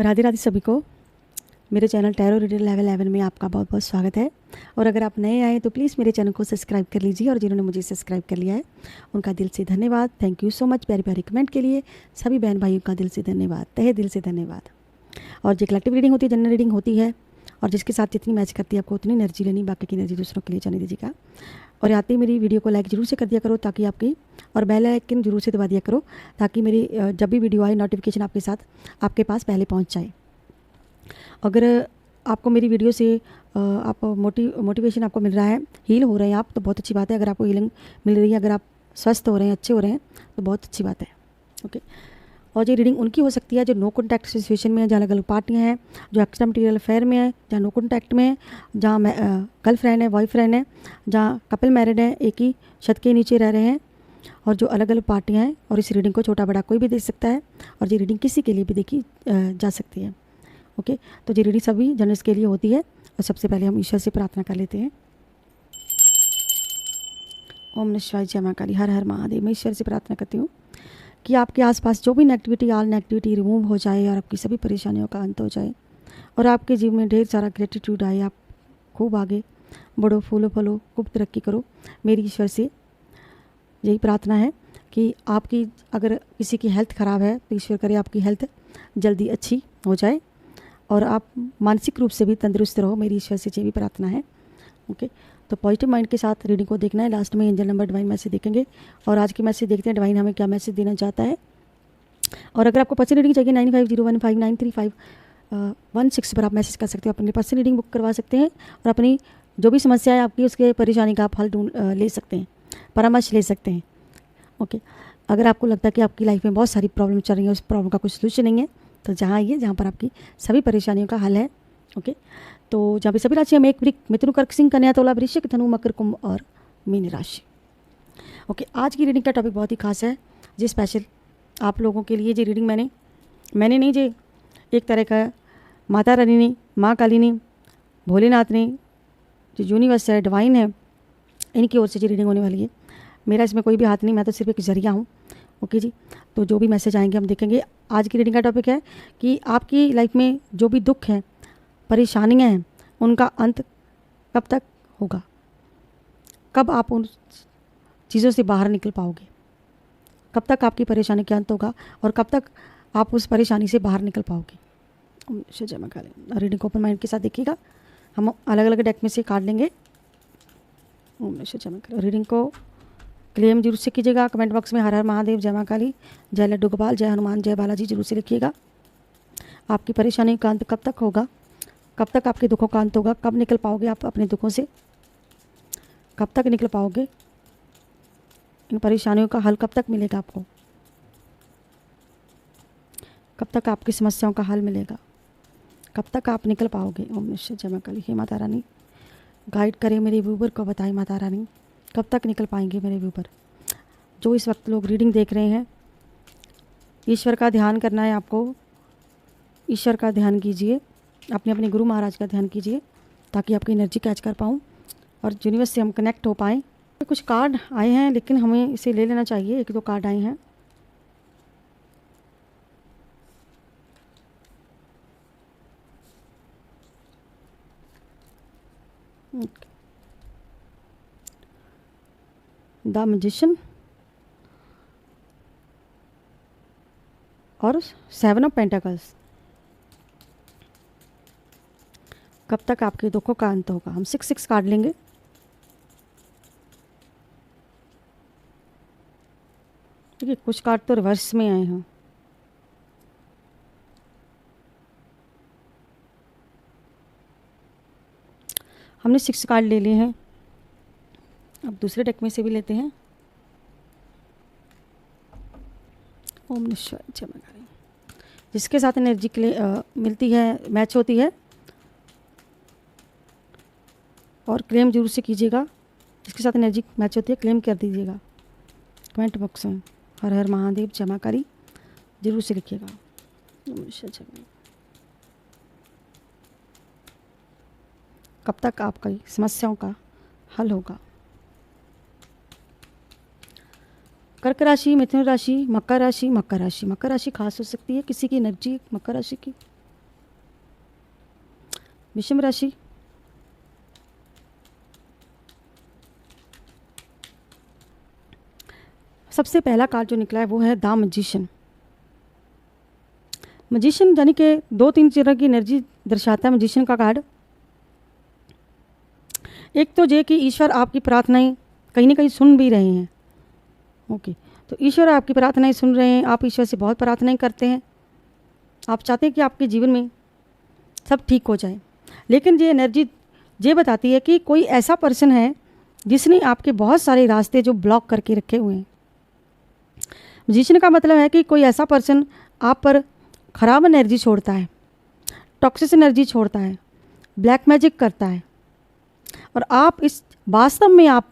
राधे राधे सभी को। मेरे चैनल टैरो रीडर लेवल 11 में आपका बहुत बहुत स्वागत है। और अगर आप नए आए तो प्लीज़ मेरे चैनल को सब्सक्राइब कर लीजिए, और जिन्होंने मुझे सब्सक्राइब कर लिया है उनका दिल से धन्यवाद। थैंक यू सो मच प्यारे प्यारे कमेंट के लिए। सभी बहन भाइयों का दिल से धन्यवाद, तहे दिल से धन्यवाद। और जो कलेक्टिव रीडिंग होती है, जनरल रीडिंग होती है, और जिसके साथ जितनी मैच करती है आपको उतनी एनर्जी लेनी, बाकी की एनर्जी दूसरों के लिए जाने दीजिएगा। और आते ही मेरी वीडियो को लाइक जरूर से कर दिया करो ताकि आपकी, और बेल आइकन जरूर से दबा दिया करो ताकि मेरी जब भी वीडियो आए नोटिफिकेशन आपके साथ आपके पास पहले पहुंच जाए। अगर आपको मेरी वीडियो से आप मोटिवेशन आपको मिल रहा है, हील हो रहे हैं आप, तो बहुत अच्छी बात है। अगर आपको हीलिंग मिल रही है, अगर आप स्वस्थ हो रहे हैं, अच्छे हो रहे हैं, तो बहुत अच्छी बात है। ओके। और ये रीडिंग उनकी हो सकती है जो नो कॉन्टैक्ट सिचुएशन में है, जहाँ अलग अलग पार्टियाँ हैं, जो एक्स्ट्रा मटीरियल अफेयर में है, जहाँ नो कॉन्टैक्ट में है, जहाँ गर्लफ्रेंड है, बॉयफ्रेंड है, जहाँ कपल मैरिड है, एक ही छत के नीचे रह रहे हैं, और जो अलग अलग पार्टियाँ हैं। और इस रीडिंग को छोटा बड़ा कोई भी देख सकता है, और ये रीडिंग किसी के लिए भी देखी जा सकती है। ओके। तो ये रीडिंग सभी जनर्स के लिए होती है। और सबसे पहले हम ईश्वर से प्रार्थना कर लेते हैं। ओम नमः शिवाय, जय मां काली, हर हर महादेव। मैं ईश्वर से प्रार्थना करती हूँ कि आपके आसपास जो भी नेगेटिविटी, ऑल नेगेटिविटी रिमूव हो जाए, और आपकी सभी परेशानियों का अंत हो जाए, और आपके जीवन में ढेर सारा ग्रेटिट्यूड आए। आप खूब आगे बढ़ो, फूलो फलो, खूब तरक्की करो। मेरी ईश्वर से यही प्रार्थना है कि आपकी, अगर किसी की हेल्थ ख़राब है तो ईश्वर करे आपकी हेल्थ जल्दी अच्छी हो जाए, और आप मानसिक रूप से भी तंदुरुस्त रहो। मेरी ईश्वर से ये भी प्रार्थना है। ओके। तो पॉजिटिव माइंड के साथ रीडिंग को देखना है। लास्ट में एंजल नंबर, डिवाइन मैसेज देखेंगे, और आज की मैसेज देखते हैं डिवाइन हमें क्या मैसेज देना चाहता है। और अगर आपको पर्सनल रीडिंग चाहिए 9501593516 पर आप मैसेज कर सकते हो। अपनी पर्सनल रीडिंग बुक करवा सकते हैं, और अपनी जो भी समस्या है आपकी, उसके परेशानी का आप हल ले सकते हैं, परामर्श ले सकते हैं। ओके। अगर आपको लगता है कि आपकी लाइफ में बहुत सारी प्रॉब्लम चल रही है, उस प्रॉब्लम का कुछ सोल्यूशन नहीं है, तो जहाँ आइए जहाँ पर आपकी सभी परेशानियों का हल है। ओके। तो जहाँ पे सभी राशियाँ, मेघ, वृक, मिथुन, कर्क, सिंह, कन्या, तुला, वृश्चिक, धनु, मकर, कुंभ और मीन राशि। ओके। आज की रीडिंग का टॉपिक बहुत ही खास है, जी स्पेशल आप लोगों के लिए। जी रीडिंग मैंने नहीं, जी एक तरह का माता रानी ने, माँ काली ने, भोलेनाथ ने, जो यूनिवर्स है, डिवाइन है, इनकी ओर से जी रीडिंग होने वाली है। मेरा इसमें कोई भी हाथ नहीं, मैं तो सिर्फ एक जरिया हूँ। ओके जी। तो जो भी मैसेज आएंगे हम देखेंगे। आज की रीडिंग का टॉपिक है कि आपकी लाइफ में जो भी दुख है, परेशानियाँ हैं, उनका अंत कब तक होगा, कब आप उन चीज़ों से बाहर निकल पाओगे, कब तक आपकी परेशानी का अंत होगा, और कब तक आप उस परेशानी से बाहर निकल पाओगे। जय मां काली। रीडिंग को ओपन माइंड के साथ देखिएगा। हम अलग अलग डेक में से काट लेंगे। जय मां काली। रीडिंग को क्लेम जरूर से कीजिएगा। कमेंट बॉक्स में हर हर महादेव, जय मां काली, जय लड्डू गोपाल, जय हनुमान, जय बालाजी जरूर से लिखिएगा। आपकी परेशानी का अंत कब तक होगा, कब तक आपके दुखों का अंत होगा, कब निकल पाओगे आप अपने दुखों से, कब तक निकल पाओगे, इन परेशानियों का हल कब तक मिलेगा आपको, कब तक आपकी समस्याओं का हल मिलेगा, कब तक आप निकल पाओगे। ओम निश्चय, जय मां काली। हे माता रानी, गाइड करें मेरे व्यूवर को, बताएं माता रानी कब तक निकल पाएंगे मेरे व्यूवर। जो इस वक्त लोग रीडिंग देख रहे हैं, ईश्वर का ध्यान करना है आपको। ईश्वर का ध्यान कीजिए, अपने अपने गुरु महाराज का ध्यान कीजिए, ताकि आपकी एनर्जी कैच कर पाऊँ और यूनिवर्स से हम कनेक्ट हो पाएँ। कुछ कार्ड आए हैं, लेकिन हमें इसे ले लेना चाहिए। एक दो कार्ड आए हैं। द मैजिशियन और 7 ऑफ पेंटाकल्स। कब तक आपके दुखों का अंत होगा। हम 6 कार्ड लेंगे। देखिए, कुछ कार्ड तो रिवर्स में आए हैं। हमने 6 कार्ड ले लिए हैं। अब दूसरे डेक में से भी लेते हैं। ओम निश्चय, जय मां काली। जिसके साथ एनर्जी मिलती है, मैच होती है, और क्लेम जरूर से कीजिएगा। जिसके साथ एनर्जी मैच होती है, क्लेम कर दीजिएगा कमेंट बॉक्स में। हर हर महादेव, जय मां काली जरूर से लिखिएगा। कब तक आपकी समस्याओं का हल होगा। कर्क राशि, मिथुन राशि, मकर राशि। मकर राशि खास हो सकती है किसी की एनर्जी मकर राशि की। वृषभ राशि, सबसे पहला कार्ड जो निकला है वो है द मैजिशियन। मैजिशियन यानी कि 2-3 तरह की एनर्जी दर्शाता है मैजिशियन का कार्ड। एक तो ये कि ईश्वर आपकी प्रार्थनाएं कहीं ना कहीं सुन भी रहे हैं। ओके, तो ईश्वर आपकी प्रार्थनाएं सुन रहे हैं, आप ईश्वर से बहुत प्रार्थनाएं करते हैं, आप चाहते हैं कि आपके जीवन में सब ठीक हो जाए। लेकिन ये एनर्जी ये बताती है कि कोई ऐसा पर्सन है जिसने आपके बहुत सारे रास्ते जो ब्लॉक करके रखे हुए हैं। मैजिशियन का मतलब है कि कोई ऐसा पर्सन आप पर ख़राब एनर्जी छोड़ता है, टॉक्सिक एनर्जी छोड़ता है, ब्लैक मैजिक करता है, और आप इस वास्तव में आप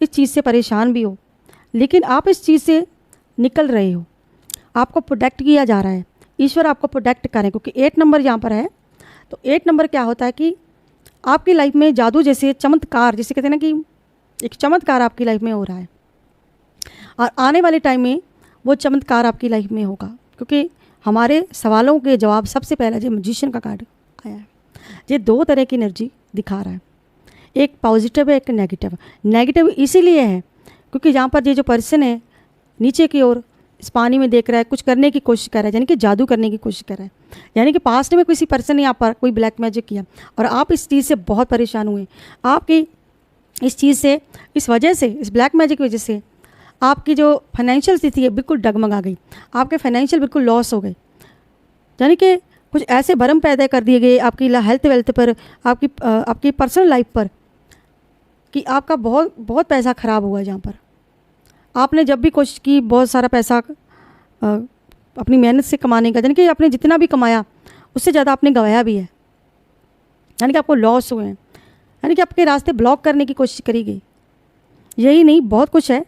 इस चीज़ से परेशान भी हो, लेकिन आप इस चीज़ से निकल रहे हो, आपको प्रोटेक्ट किया जा रहा है, ईश्वर आपको प्रोटेक्ट करें। क्योंकि 8 नंबर यहाँ पर है, तो 8 नंबर क्या होता है कि आपकी लाइफ में जादू जैसे चमत्कार, जैसे कहते हैं ना कि एक चमत्कार आपकी लाइफ में हो रहा है, और आने वाले टाइम में वो चमत्कार आपकी लाइफ में होगा। क्योंकि हमारे सवालों के जवाब सबसे पहला जो मैजिशियन का कार्ड आया है, ये 2 तरह की एनर्जी दिखा रहा है, एक पॉजिटिव है, एक नेगेटिव। नेगेटिव इसीलिए है क्योंकि यहाँ पर ये जो पर्सन है नीचे की ओर इस पानी में देख रहा है, कुछ करने की कोशिश कर रहा है, यानी कि जादू करने की कोशिश कर रहा है, यानी कि पास्ट में किसी पर्सन ने यहाँ पर कोई ब्लैक मैजिक किया और आप इस चीज़ से बहुत परेशान हुए। आपकी इस चीज़ से, इस वजह से, इस ब्लैक मैजिक की वजह से आपकी जो फाइनेंशियल स्थिति है बिल्कुल डगमगा गई, आपके फाइनेंशियल बिल्कुल लॉस हो गए, यानी कि कुछ ऐसे भरम पैदा कर दिए गए आपकी हेल्थ वेल्थ पर, आपकी पर्सनल लाइफ पर, कि आपका बहुत बहुत पैसा ख़राब हुआ। जहाँ पर आपने जब भी कोशिश की बहुत सारा पैसा अपनी मेहनत से कमाने का, यानी कि आपने जितना भी कमाया उससे ज़्यादा आपने गंवाया भी है, यानी कि आपको लॉस हुए हैं, यानी कि आपके रास्ते ब्लॉक करने की कोशिश करी गई। यही नहीं, बहुत कुछ है।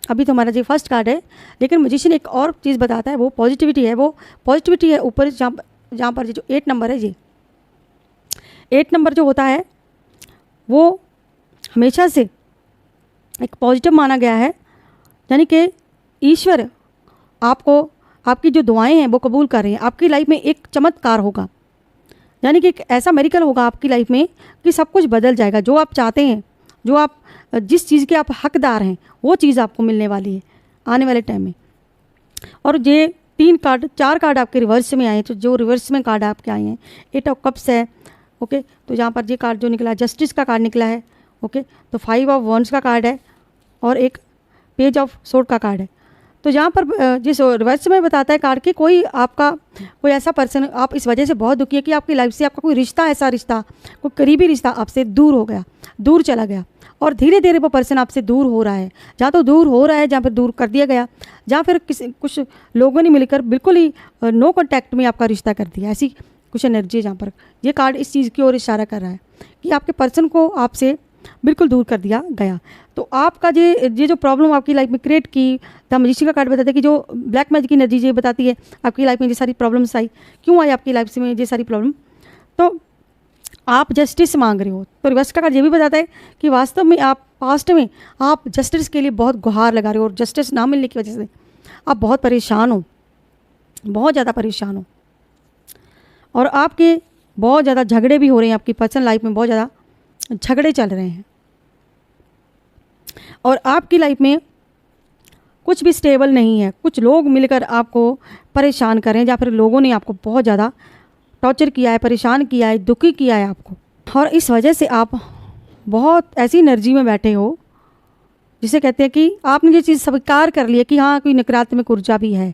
अभी तो हमारा जो फर्स्ट कार्ड है, लेकिन मैजिशियन एक और चीज़ बताता है, वो पॉजिटिविटी है। वो पॉजिटिविटी है ऊपर जहाँ पर जो 8 नंबर है, ये 8 नंबर जो होता है वो हमेशा से एक पॉजिटिव माना गया है, यानी कि ईश्वर आपको, आपकी जो दुआएं हैं वो कबूल कर रहे हैं, आपकी लाइफ में एक चमत्कार होगा, यानी कि एक ऐसा मेरिकल होगा आपकी लाइफ में कि सब कुछ बदल जाएगा। जो आप चाहते हैं, जो आप जिस चीज़ के आप हकदार हैं, वो चीज़ आपको मिलने वाली है आने वाले टाइम में। और ये 4 कार्ड आपके रिवर्स में आए, तो जो रिवर्स में कार्ड आपके आए हैं 8 ऑफ कप्स है। ओके, तो यहाँ पर ये कार्ड जो निकला, जस्टिस का कार्ड निकला है। ओके, तो 5 ऑफ वंड्स का कार्ड है और एक पेज ऑफ सोर्ड का कार्ड है। तो यहाँ पर जिस रिवर्स में बताता है कार्ड कि कोई ऐसा पर्सन, आप इस वजह से बहुत दुखी है कि आपकी लाइफ से आपका कोई रिश्ता, ऐसा रिश्ता, कोई करीबी रिश्ता आपसे दूर हो गया, दूर चला गया, और धीरे धीरे वो पर्सन आपसे दूर हो रहा है। जहाँ तो दूर हो रहा है, जहाँ पर दूर कर दिया गया, जहाँ फिर कुछ लोगों ने मिलकर बिल्कुल ही नो कॉन्टैक्ट में आपका रिश्ता कर दिया, ऐसी कुछ एनर्जी है। जहाँ पर ये कार्ड इस चीज़ की ओर इशारा कर रहा है कि आपके पर्सन को आपसे बिल्कुल दूर कर दिया गया। तो आपका ये जो प्रॉब्लम आपकी लाइफ में क्रिएट की, द मैजिशियन का कार्ड बताता है कि जो ब्लैक मैजिक की एनर्जी ये बताती है आपकी लाइफ में ये सारी प्रॉब्लम्स आई, क्यों आई आपकी लाइफ में ये सारी प्रॉब्लम, तो आप जस्टिस मांग रहे हो। तो रिवर्स का कार्ड ये भी बताता है कि वास्तव में आप पास्ट में आप जस्टिस के लिए बहुत गुहार लगा रहे हो, और जस्टिस ना मिलने की वजह से आप बहुत परेशान हो, बहुत ज़्यादा परेशान हो, और आपके बहुत ज़्यादा झगड़े भी हो रहे हैं, आपकी पर्सनल लाइफ में बहुत ज़्यादा झगड़े चल रहे हैं, और आपकी लाइफ में कुछ भी स्टेबल नहीं है। कुछ लोग मिलकर आपको परेशान कर रहे हैं, या फिर लोगों ने आपको बहुत ज़्यादा टॉर्चर किया है, परेशान किया है, दुखी किया है आपको, और इस वजह से आप बहुत ऐसी एनर्जी में बैठे हो जिसे कहते हैं कि आपने ये चीज़ स्वीकार कर लिया कि हाँ, कोई नकारात्मक ऊर्जा भी है,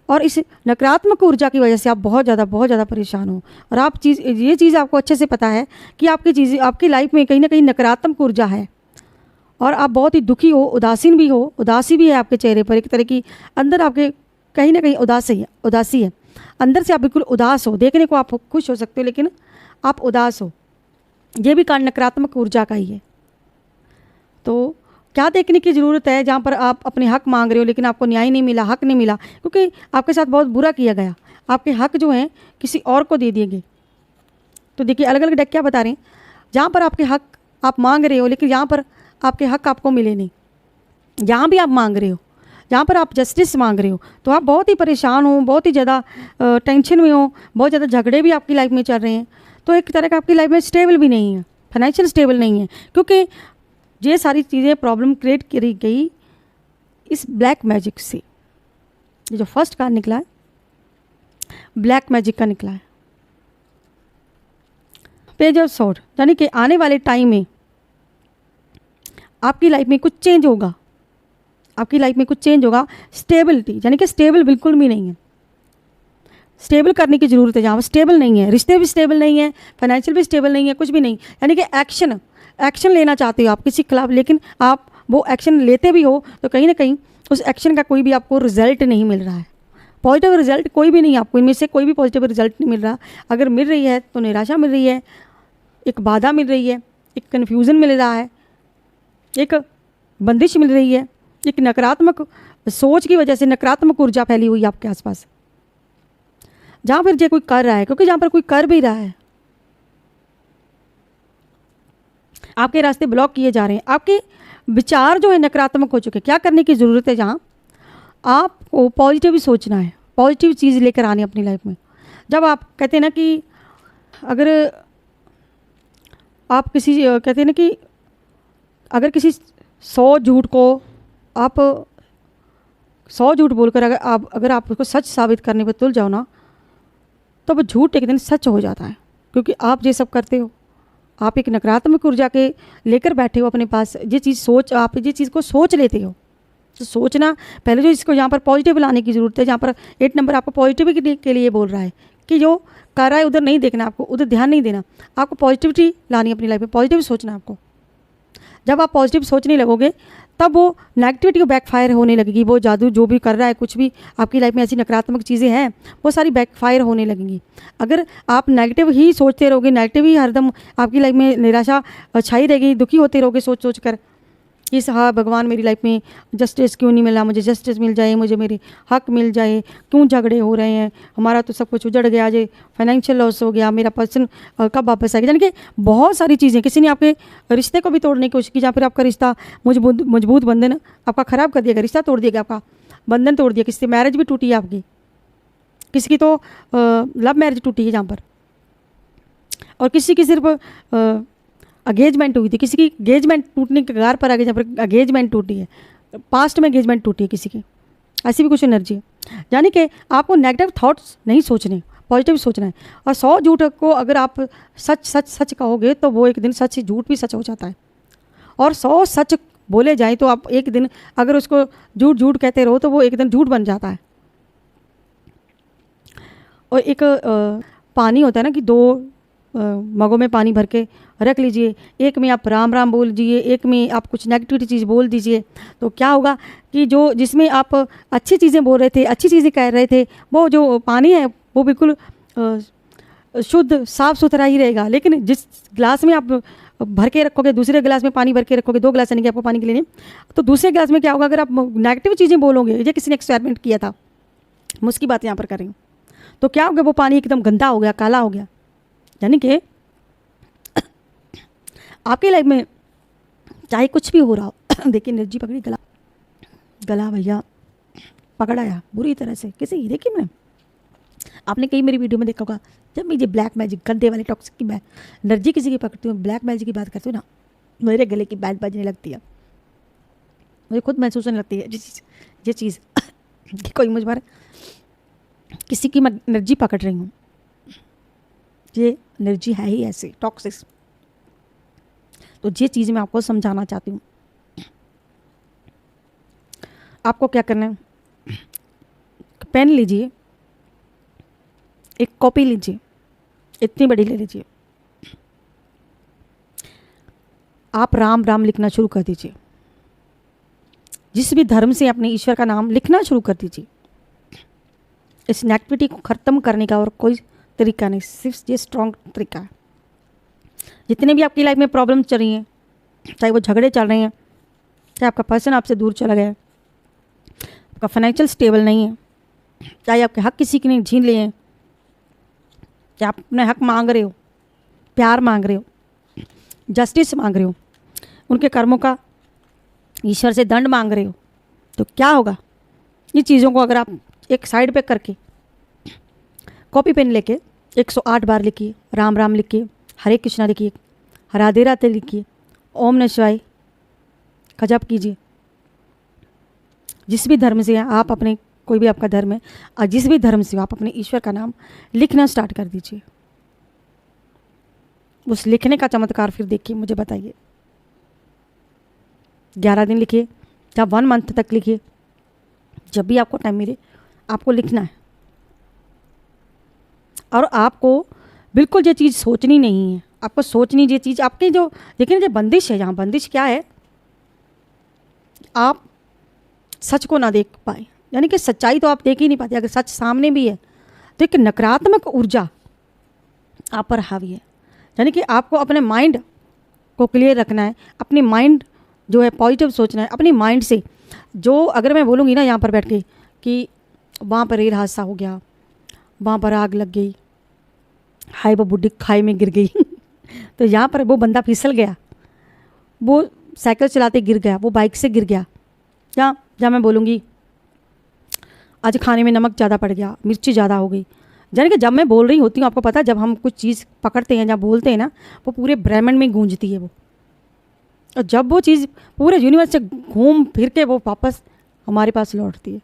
और इस नकारात्मक ऊर्जा की वजह से आप बहुत ज़्यादा परेशान हो। और ये चीज़ आपको अच्छे से पता है कि आपकी लाइफ में कहीं ना कहीं नकारात्मक ऊर्जा है, और आप बहुत ही दुखी हो, उदासीन भी हो, उदासी भी है आपके चेहरे पर, एक तरह की अंदर आपके कहीं ना कहीं उदासी है, अंदर से आप बिल्कुल उदास हो। देखने को आप खुश हो सकते हो, लेकिन आप उदास हो। ये भी कारण नकारात्मक ऊर्जा का ही है। तो क्या देखने की ज़रूरत है, जहाँ पर आप अपने हक मांग रहे हो लेकिन आपको न्याय नहीं मिला, हक नहीं मिला, क्योंकि आपके साथ बहुत बुरा किया गया, आपके हक जो हैं किसी और को दे दिए गए। तो देखिए अलग अलग डेक क्या बता रहे हैं, जहाँ पर आपके हक आप मांग रहे हो लेकिन यहाँ पर आपके हक आपको मिले नहीं, जहाँ भी आप मांग रहे हो, जहाँ पर आप जस्टिस मांग रहे हो तो आप बहुत ही परेशान हो, बहुत ही ज़्यादा टेंशन में हो, बहुत ज़्यादा झगड़े भी आपकी लाइफ में चल रहे हैं, तो एक तरह का आपकी लाइफ में स्टेबल भी नहीं है, फाइनेंशियल स्टेबल नहीं है, क्योंकि ये सारी चीज़ें प्रॉब्लम क्रिएट करी गई इस ब्लैक मैजिक से। ये जो फर्स्ट कार्ड निकला है ब्लैक मैजिक का निकला है, पेज ऑफ सॉर्ड, यानी कि आने वाले टाइम में आपकी लाइफ में कुछ चेंज होगा, आपकी लाइफ में कुछ चेंज होगा। स्टेबिलिटी, यानी कि स्टेबल बिल्कुल भी नहीं है, स्टेबल करने की ज़रूरत है। जहाँ पर स्टेबल नहीं है, रिश्ते भी स्टेबल नहीं है, फाइनेंशियल भी स्टेबल नहीं है, कुछ भी नहीं, यानी कि एक्शन लेना चाहते हो आप किसी के खिलाफ, लेकिन आप वो एक्शन लेते भी हो तो कहीं ना कहीं उस एक्शन का कोई भी आपको रिजल्ट नहीं मिल रहा है, पॉजिटिव रिजल्ट कोई भी नहीं, आपको इनमें से कोई भी पॉजिटिव रिजल्ट नहीं मिल रहा। अगर मिल रही है तो निराशा मिल रही है, एक बाधा मिल रही है, एक कन्फ्यूज़न मिल रहा है, एक बंदिश मिल रही है, एक नकारात्मक सोच की वजह से नकारात्मक ऊर्जा फैली हुई है आपके आसपास। जहाँ पर जो कोई कर रहा है, क्योंकि जहाँ पर कोई कर भी रहा है, आपके रास्ते ब्लॉक किए जा रहे हैं, आपके विचार जो है नकारात्मक हो चुके हैं। क्या करने की ज़रूरत है, जहाँ आपको पॉजिटिव सोचना है, पॉजिटिव चीज़ लेकर आनी अपनी लाइफ में। जब आप कहते हैं ना कि अगर आप किसी कहते हैं ना कि अगर किसी 100 झूठ को आप 100 झूठ बोलकर अगर आप उसको सच साबित करने पर तुल जाओ ना, तो वो झूठ एक दिन सच हो जाता है, क्योंकि आप ये सब करते हो, आप एक नकारात्मक ऊर्जा के लेकर बैठे हो अपने पास। ये चीज़ आप ये चीज़ को सोच लेते हो, तो सोचना पहले जो इसको यहाँ पर पॉजिटिव लाने की ज़रूरत है। जहाँ पर 8 नंबर आपको पॉजिटिविटी के लिए बोल रहा है कि जो कर रहा है उधर नहीं देखना, आपको उधर ध्यान नहीं देना, आपको पॉजिटिविटी लानी अपनी लाइफ में, पॉजिटिव सोचना आपको। जब आप पॉजिटिव सोचने लगोगे तब वो नेगेटिविटी को बैकफायर होने लगेगी। वो जादू जो भी कर रहा है, कुछ भी आपकी लाइफ में ऐसी नकारात्मक चीज़ें हैं, वो सारी बैकफायर होने लगेंगी। अगर आप नेगेटिव ही सोचते रहोगे, नेगेटिव ही हरदम आपकी लाइफ में निराशा छाई रहेगी, दुखी होते रहोगे सोच सोच कर कि हाँ भगवान मेरी लाइफ में जस्टिस क्यों नहीं मिला, मुझे जस्टिस मिल जाए, मुझे मेरे हक मिल जाए, क्यों झगड़े हो रहे हैं, हमारा तो सब कुछ उजड़ गया, आज फाइनेंशियल लॉस हो गया, मेरा पर्सन कब वापस आएगा। यानी कि बहुत सारी चीज़ें, किसी ने आपके रिश्ते को भी तोड़ने की कोशिश की, जहाँ फिर आपका रिश्ता मजबूत बंधन आपका ख़राब कर दिएगा, रिश्ता तोड़ दिएगा, आपका बंधन तोड़ दिया, किसी से मैरिज भी टूटी है आपकी, किसी की तो लव मैरिज टूटी है जहाँ पर, और किसी की सिर्फ अगेजमेंट हुई थी, किसी की एंगेजमेंट टूटने के कगार पर आ गई, जहाँ पर एंगेजमेंट टूटी है, पास्ट में एंगेजमेंट टूटी है किसी की, ऐसी भी कुछ एनर्जी है। यानी कि आपको नेगेटिव थॉट्स नहीं सोचने, पॉजिटिव सोचना है। और 100 झूठ को अगर आप सच सच सच कहोगे तो वो एक दिन सच ही झूठ भी सच हो जाता है, और 100 सच बोले जाए तो आप एक दिन अगर उसको झूठ झूठ कहते रहो तो वो एक दिन झूठ बन जाता है। और एक पानी होता है ना कि 2 मगों में पानी भर के रख लीजिए, एक में आप राम राम बोल दीजिए, एक में आप कुछ नेगेटिविटी चीज़ बोल दीजिए, तो क्या होगा कि जो जिसमें आप अच्छी चीज़ें बोल रहे थे, अच्छी चीज़ें कह रहे थे, वो जो पानी है वो बिल्कुल शुद्ध साफ़ सुथरा ही रहेगा। लेकिन जिस गिलास में आप भर के रखोगे, दूसरे गिलास में पानी भर के रखोगे, 2 गिलास यानी कि आपको पानी के लिए, तो दूसरे गिलास में क्या होगा, अगर आप नेगेटिव चीज़ें बोलोगे, ये किसी ने एक्सपेरिमेंट किया था, मैं उसकी बात यहाँ पर कर रही हूँ, तो क्या हो गया, वो पानी एकदम गंदा हो गया, काला हो गया। यानी कि आपकी लाइफ में चाहे कुछ भी हो रहा हो, देखिए एनर्जी पकड़ी, गला भैया पकड़ाया बुरी तरह से किसी, देखिए मैं आपने कई मेरी वीडियो में देखा होगा, जब मुझे ब्लैक मैजिक गंदे वाले टॉक्सिक की मैं एनर्जी किसी की पकड़ती हूँ, ब्लैक मैजिक की बात करती हूँ ना, मेरे गले की बैंड बजने लगती है, मुझे खुद महसूस होने लगती है ये चीज़ कोई मुझ पर किसी की मैं एनर्जी पकड़ रही हूँ, ये एनर्जी है ही ऐसी टॉक्सिक। तो ये चीज़ मैं आपको समझाना चाहती हूँ। आपको क्या करना है, पेन लीजिए, एक कॉपी लीजिए, इतनी बड़ी ले लीजिए, आप राम राम लिखना शुरू कर दीजिए, जिस भी धर्म से अपने ईश्वर का नाम लिखना शुरू कर दीजिए। इस नेगेटिविटी को ख़त्म करने का और कोई तरीका नहीं, सिर्फ ये स्ट्रॉन्ग तरीका है। जितने भी आपकी लाइफ में प्रॉब्लम चल रही हैं, चाहे वो झगड़े चल रहे हैं, चाहे आपका पर्सन आपसे दूर चला गया है, आपका फाइनेंशियल स्टेबल नहीं है, चाहे आपके हक किसी के नहीं छीन लिए हैं, चाहे आप अपने हक मांग रहे हो, प्यार मांग रहे हो, जस्टिस मांग रहे हो, उनके कर्मों का ईश्वर से दंड मांग रहे हो, तो क्या होगा, ये चीज़ों को अगर आप एक साइड पे करके कॉपी पेन लेके 108 बार लिखिए, राम राम लिखिए, हरे कृष्णा लिखिए, राधे राधे लिखिए, ओम नमः शिवाय का जप कीजिए। जिस भी धर्म से हैं आप, अपने कोई भी आपका धर्म है और जिस भी धर्म से हो आप अपने ईश्वर का नाम लिखना स्टार्ट कर दीजिए। उस लिखने का चमत्कार फिर देखिए, मुझे बताइए। 11 दिन लिखिए या 1 मंथ तक लिखिए, जब भी आपको टाइम मिले आपको लिखना है। और आपको बिल्कुल ये चीज़ सोचनी नहीं है, आपको सोचनी ये चीज़ आपकी जो देखिए ना, जो बंदिश है, यहाँ बंदिश क्या है, आप सच को ना देख पाए, यानी कि सच्चाई तो आप देख ही नहीं पाते। अगर सच सामने भी है तो एक नकारात्मक ऊर्जा आप पर हावी है, यानी कि आपको अपने माइंड को क्लियर रखना है, अपनी माइंड जो है पॉजिटिव सोचना है अपनी माइंड से। जो अगर मैं बोलूँगी ना यहाँ पर बैठ के कि वहाँ पर रेल हादसा हो गया, वहाँ पर आग लग गई, हाय वो बुढ़ी खाई में गिर गई तो यहाँ पर वो बंदा फिसल गया, वो साइकिल चलाते गिर गया, वो बाइक से गिर गया। या मैं बोलूँगी आज खाने में नमक ज़्यादा पड़ गया, मिर्ची ज़्यादा हो गई, यानी कि जब मैं बोल रही होती हूँ, आपको पता है जब हम कुछ चीज़ पकड़ते हैं या बोलते हैं ना, वो पूरे ब्रह्मांड में गूंजती है वो, और जब वो चीज़ पूरे यूनिवर्स से घूम फिर के वो वापस हमारे पास लौटती है।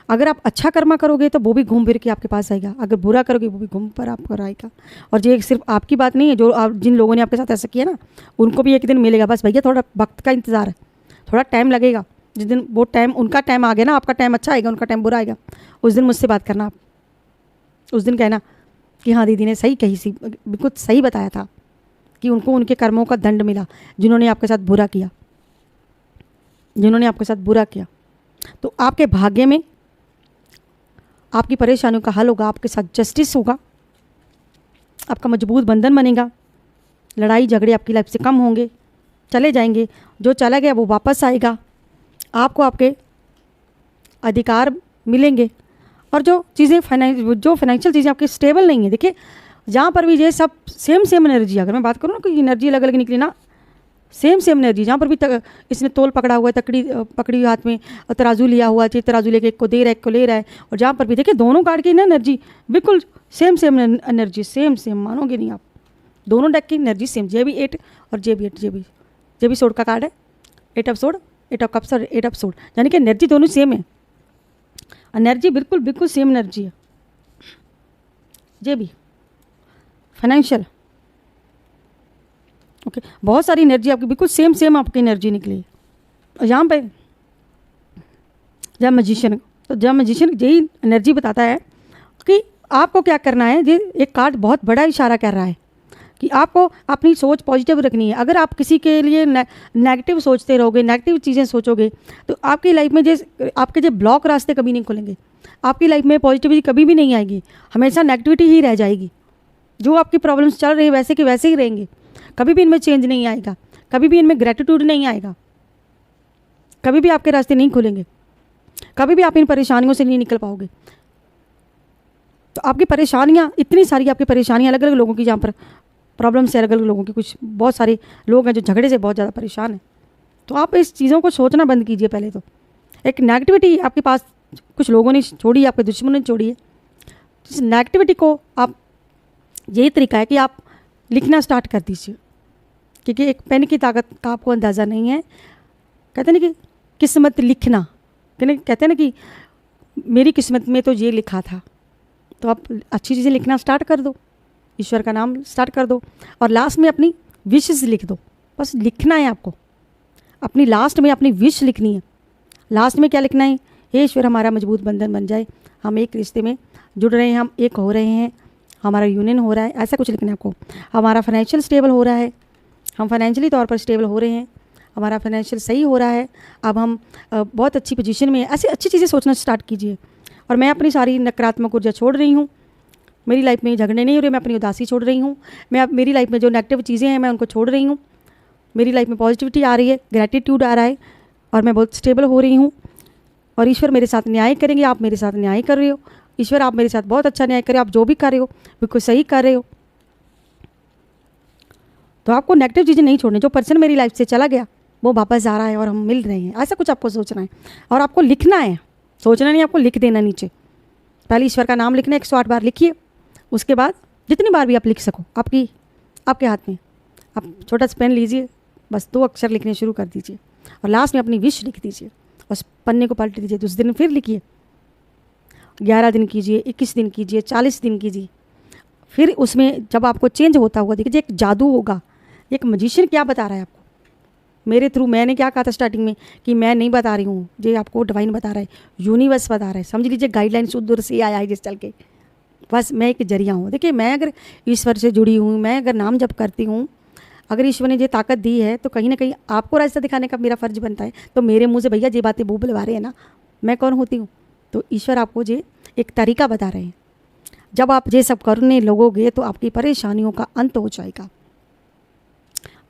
अगर आप अच्छा कर्मा करोगे तो वो भी घूम फिर के आपके पास आएगा, अगर बुरा करोगे वो भी घूम पर आपको आएगा। और ये सिर्फ आपकी बात नहीं है, जो आप जिन लोगों ने आपके साथ ऐसा किया ना उनको भी एक दिन मिलेगा। बस भैया थोड़ा वक्त का इंतज़ार है, थोड़ा टाइम लगेगा। जिस दिन वो टाइम उनका टाइम आ गया ना, आपका टाइम अच्छा आएगा, उनका टाइम बुरा आएगा, उस दिन मुझसे बात करना। आप उस दिन कहना कि हाँ दीदी ने सही कही सी, बिल्कुल सही बताया था कि उनको उनके कर्मों का दंड मिला जिन्होंने आपके साथ बुरा किया, जिन्होंने आपके साथ बुरा किया। तो आपके भाग्य में आपकी परेशानियों का हल होगा, आपके साथ जस्टिस होगा, आपका मजबूत बंधन बनेगा, लड़ाई झगड़े आपकी लाइफ से कम होंगे, चले जाएंगे, जो चला गया वो वापस आएगा, आपको आपके अधिकार मिलेंगे। और जो चीज़ें फाइनेंशियल चीज़ें आपकी स्टेबल नहीं है, देखिए जहाँ पर भी ये सब सेम एनर्जी, अगर मैं बात करूँ ना कोई एनर्जी अलग अलग निकली ना, सेम एनर्जी, जहाँ पर भी इसने तोल पकड़ा हुआ है, तकड़ी पकड़ी हुई हाथ में, और तराजू लिया हुआ है, तराजू लेके एक को दे रहा है एक को ले रहा है, और जहाँ पर भी देखिए दोनों कार्ड की ना एनर्जी बिल्कुल सेम एनर्जी, सेम मानोगे नहीं आप, दोनों डेक की एनर्जी सेम। जे भी 8 और जे भी सोड का कार्ड है, 8 ऑफ सोड, 8 ऑफ कप्स और 8 ऑफ सोड, यानी कि एनर्जी दोनों सेम है, एनर्जी बिल्कुल सेम एनर्जी है। जे भी फाइनेंशियल, ओके, बहुत सारी एनर्जी आपकी बिल्कुल सेम आपकी एनर्जी निकली। और यहाँ पे जब मैजिशियन, तो जब मैजिशियन यही एनर्जी बताता है कि आपको क्या करना है। ये एक कार्ड बहुत बड़ा इशारा कर रहा है कि आपको अपनी सोच पॉजिटिव रखनी है। अगर आप किसी के लिए नेगेटिव सोचते रहोगे, नेगेटिव चीज़ें सोचोगे, तो आपकी लाइफ में आपके जो ब्लॉक रास्ते कभी नहीं खुलेंगे, आपकी लाइफ में पॉजिटिविटी कभी भी नहीं आएगी, हमेशा नेगेटिविटी ही रह जाएगी। जो आपकी प्रॉब्लम्स चल रही है वैसे के वैसे ही रहेंगे, कभी भी इनमें चेंज नहीं आएगा, कभी भी इनमें ग्रेटिट्यूड नहीं आएगा, कभी भी आपके रास्ते नहीं खुलेंगे, कभी भी आप इन परेशानियों से नहीं निकल पाओगे। तो आपकी परेशानियाँ इतनी सारी, आपकी परेशानियाँ अलग अलग लोगों की, जहाँ पर प्रॉब्लम्स है अलग अलग लोगों की, कुछ बहुत सारे लोग हैं जो झगड़े से बहुत ज़्यादा परेशान हैं। तो आप इस चीज़ों को सोचना बंद कीजिए। पहले तो एक नेगेटिविटी आपके पास कुछ लोगों ने छोड़ी, आपके दुश्मनों ने छोड़ी है। इस नेगेटिविटी को आप, यही तरीका है कि आप लिखना स्टार्ट कर दीजिए, क्योंकि एक पेन की ताकत का आपको अंदाज़ा नहीं है। कहते हैं ना कि किस्मत लिखना, कहते हैं ना कि मेरी किस्मत में तो ये लिखा था। तो आप अच्छी चीज़ें लिखना स्टार्ट कर दो, ईश्वर का नाम स्टार्ट कर दो, और लास्ट में अपनी विशेस लिख दो। बस लिखना है आपको, अपनी लास्ट में अपनी विश लिखनी है। लास्ट में क्या लिखना है? हे ईश्वर, हमारा मजबूत बंधन बन जाए, हम एक रिश्ते में जुड़ रहे हैं, हम एक हो रहे हैं, हमारा यूनियन हो रहा है, ऐसा कुछ लिखना है आपको। हमारा फाइनेंशियल स्टेबल हो रहा है, हम फाइनेंशियली तौर पर स्टेबल हो रहे हैं, हमारा फाइनेंशियल सही हो रहा है, अब हम बहुत अच्छी पोजीशन में हैं। ऐसी अच्छी चीज़ें सोचना स्टार्ट कीजिए। और मैं अपनी सारी नकारात्मक ऊर्जा छोड़ रही हूँ, मेरी लाइफ में झगड़े नहीं हो रहे, मैं अपनी उदासी छोड़ रही हूँ, मैं अब मेरी लाइफ में जो नेगेटिव चीज़ें हैं मैं उनको छोड़ रही हूँ, मेरी लाइफ में पॉजिटिविटी आ रही है, ग्रैटिट्यूड आ रहा है, और मैं बहुत स्टेबल हो रही हूँ। और ईश्वर मेरे साथ न्याय करेंगे, आप मेरे साथ न्याय कर रहे हो, ईश्वर आप मेरे साथ बहुत अच्छा न्याय करें, आप जो भी कर रहे हो बिल्कुल सही कर रहे हो। तो आपको नेगेटिव चीज़ें नहीं छोड़नी। जो पर्सन मेरी लाइफ से चला गया वो वापस आ रहा है और हम मिल रहे हैं, ऐसा कुछ आपको सोचना है और आपको लिखना है। सोचना नहीं, आपको लिख देना नीचे। पहले ईश्वर का नाम लिखना 108 बार लिखिए, उसके बाद जितनी बार भी आप लिख सको, आपके हाथ में। आप छोटा सा पेन लीजिए, बस 2 अक्षर लिखने शुरू कर दीजिए और लास्ट में अपनी विश लिख दीजिए। उस पन्ने को पलट दीजिए, उस दिन फिर लिखिए। 11 दिन कीजिए, 21 दिन कीजिए, 40 दिन कीजिए। फिर उसमें जब आपको चेंज होता हुआ देखिए, एक जादू होगा। एक मजिशियन क्या बता रहा है आपको मेरे थ्रू। मैंने क्या कहा था स्टार्टिंग में कि मैं नहीं बता रही हूँ, ये आपको डिवाइन बता रहा है, यूनिवर्स बता रहा है। समझ लीजिए गाइडलाइंस उधर से आया है जिस चल के, बस मैं एक जरिया हूँ। देखिए, मैं अगर ईश्वर से जुड़ी हूँ, मैं अगर नाम जप करती हूँ, अगर ईश्वर ने ये ताकत दी है, तो कहीं ना कहीं आपको रास्ता दिखाने का मेरा फ़र्ज बनता है। तो मेरे मुंह से भैया ये बातें वो बुलवा रहे हैं ना, मैं कौन होती हूँ। तो ईश्वर आपको ये एक तरीका बता रहे हैं। जब आप ये सब करने लगोगे तो आपकी परेशानियों का अंत हो जाएगा।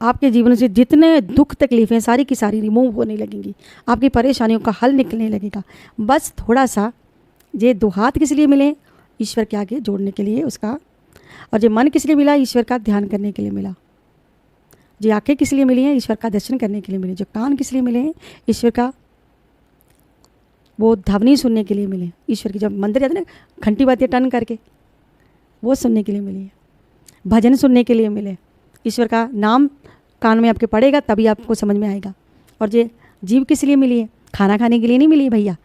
आपके जीवन से जितने दुख तकलीफ़ें सारी की सारी रिमूव होने लगेंगी, आपकी परेशानियों का हल निकलने लगेगा। बस थोड़ा सा ये 2 हाथ किस लिए मिले, ईश्वर के आगे जोड़ने के लिए उसका, और ये मन किस लिए मिला, ईश्वर का ध्यान करने के लिए मिला। ये आंखें किस लिए मिली हैं, ईश्वर का दर्शन करने के लिए मिले। जो कान किस लिए मिले हैं, ईश्वर का वो ध्वनि सुनने के लिए मिले। ईश्वर की जब मंदिर जाते ना घंटी बातें टन करके, वो सुनने के लिए मिली है। भजन सुनने के लिए मिले। ईश्वर का नाम कान में आपके पड़ेगा तभी आपको समझ में आएगा। और ये जीभ किस लिए मिली है, खाना खाने के लिए नहीं मिली है भैया।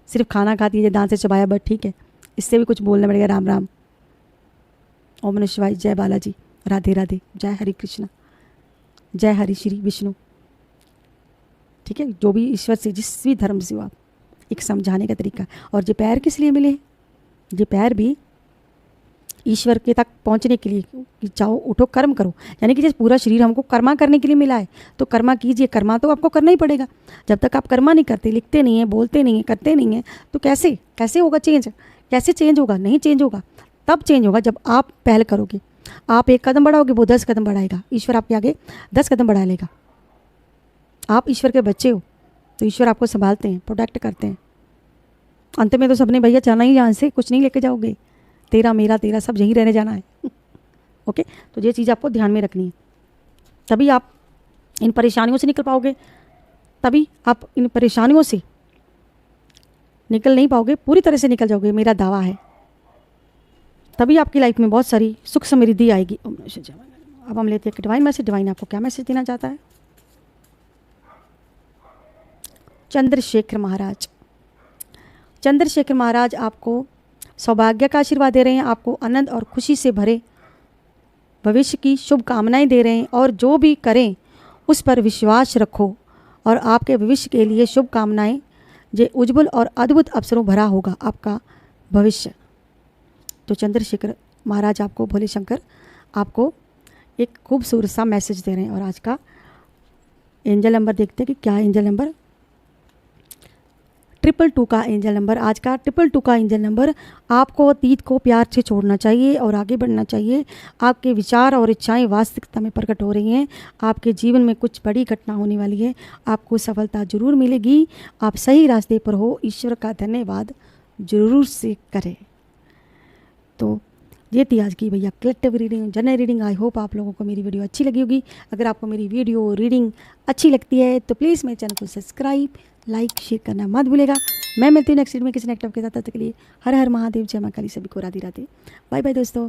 सिर्फ खाना खाती है, दांत से चबाया बस, ठीक है, इससे भी कुछ बोलना पड़ेगा। राम राम, ओम नमः शिवाय, जय बालाजी, राधे राधे, जय हरि कृष्णा, जय हरि श्री विष्णु। ठीक है, जो भी ईश्वर से जिस भी धर्म से हो आप, एक समझाने का तरीका। और ये पैर किस लिए मिले हैं, ये पैर भी ईश्वर के तक पहुंचने के लिए कि जाओ उठो कर्म करो। यानी कि जैसे पूरा शरीर हमको कर्मा करने के लिए मिला है, तो कर्मा कीजिए। कर्मा तो आपको करना ही पड़ेगा। जब तक आप कर्मा नहीं करते, लिखते नहीं हैं, बोलते नहीं हैं, करते नहीं हैं, तो कैसे होगा चेंज। कैसे चेंज होगा, नहीं चेंज होगा। तब चेंज होगा जब आप पहल करोगे। आप 1 कदम बढ़ाओगे, वो 10 कदम बढ़ाएगा। ईश्वर आपके आगे 10 कदम बढ़ा लेगा। आप ईश्वर के बच्चे हो, तो ईश्वर आपको संभालते हैं, प्रोटेक्ट करते हैं। अंत में तो सबने भैया जाना ही, यहाँ से कुछ नहीं लेके जाओगे। तेरा मेरा तेरा सब यहीं रहने जाना है। ओके, तो ये चीज़ आपको ध्यान में रखनी है। तभी आप इन परेशानियों से निकल पाओगे। तभी आप इन परेशानियों से निकल नहीं पाओगे, पूरी तरह से निकल जाओगे, मेरा दावा है। तभी आपकी लाइफ में बहुत सारी सुख समृद्धि आएगी। अब हम लेते हैं डिवाइन मैसेज। डिवाइन आपको क्या मैसेज देना चाहता है। चंद्रशेखर महाराज, चंद्रशेखर महाराज आपको सौभाग्य का आशीर्वाद दे रहे हैं। आपको आनंद और खुशी से भरे भविष्य की शुभकामनाएं दे रहे हैं। और जो भी करें उस पर विश्वास रखो, और आपके भविष्य के लिए शुभकामनाएं। जे उज्जवल और अद्भुत अवसरों भरा होगा आपका भविष्य। तो चंद्रशेखर महाराज आपको, भोले शंकर आपको एक खूबसूरत सा मैसेज दे रहे हैं। और आज का एंजल नंबर देखते हैं कि क्या एंजल नंबर, 222 का एंजल नंबर। आज का 222 का एंजल नंबर। आपको अतीत को प्यार से छोड़ना चाहिए और आगे बढ़ना चाहिए। आपके विचार और इच्छाएं वास्तविकता में प्रकट हो रही हैं। आपके जीवन में कुछ बड़ी घटना होने वाली है। आपको सफलता जरूर मिलेगी। आप सही रास्ते पर हो। ईश्वर का धन्यवाद जरूर से करें। तो ये थी आज की भैया collective reading, general reading. I hope आप लोगों को मेरी वीडियो अच्छी लगी होगी। अगर आपको मेरी वीडियो रीडिंग अच्छी लगती है तो प्लीज़ मेरे चैनल को सब्सक्राइब, लाइक, शेयर करना मत भूलेगा। मैं मिलती हूँ नेक्स्ट वीडियो में किसी नेक्स्ट टॉपिक के साथ। तब तक के लिए हर हर महादेव, जय मां काली, सभी को राधे राधे, बाय बाय दोस्तों।